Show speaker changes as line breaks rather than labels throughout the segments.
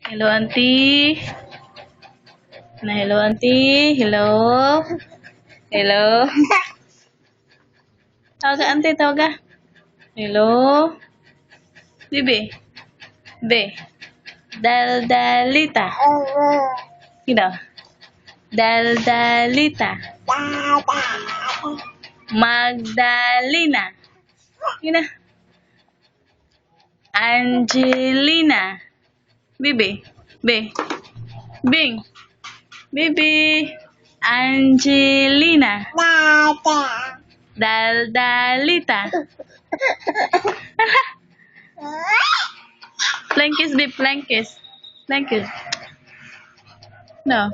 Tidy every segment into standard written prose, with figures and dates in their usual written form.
Hello, auntie. Hello, auntie. Hello. Hello. Tawag ka, auntie. Tawag ka. Hello. Bibi. Be. Daldalita. Sino? Daldalita. Magdalena. Sino? Angelina. Bibi. Be. Bing. Bibi. Angelina. Daldalita. Plankis, be plankis. Plankis. No.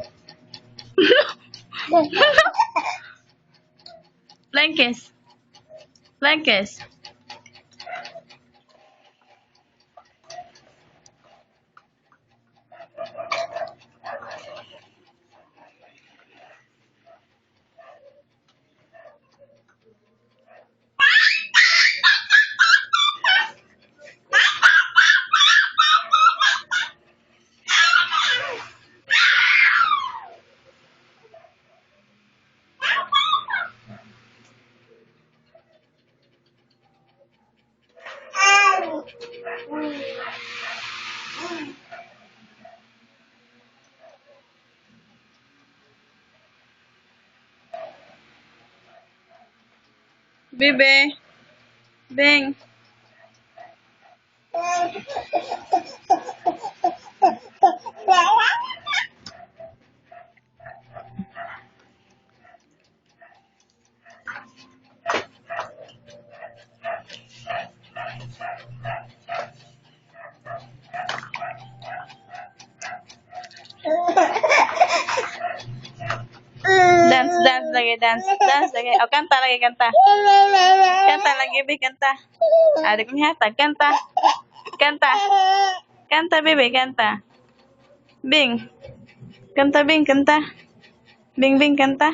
Plankis. Plankis. Bibi. Bing. Dance, dance lagi, dance, dance lagi. Oh, kanta lagi, kanta. Kanta lagi, Bi, kanta. Adik menghatag, kanta. Kanta. Kanta, Bibi, kanta. Bing. Kanta, Bing, kanta. Bing, Bing, kanta.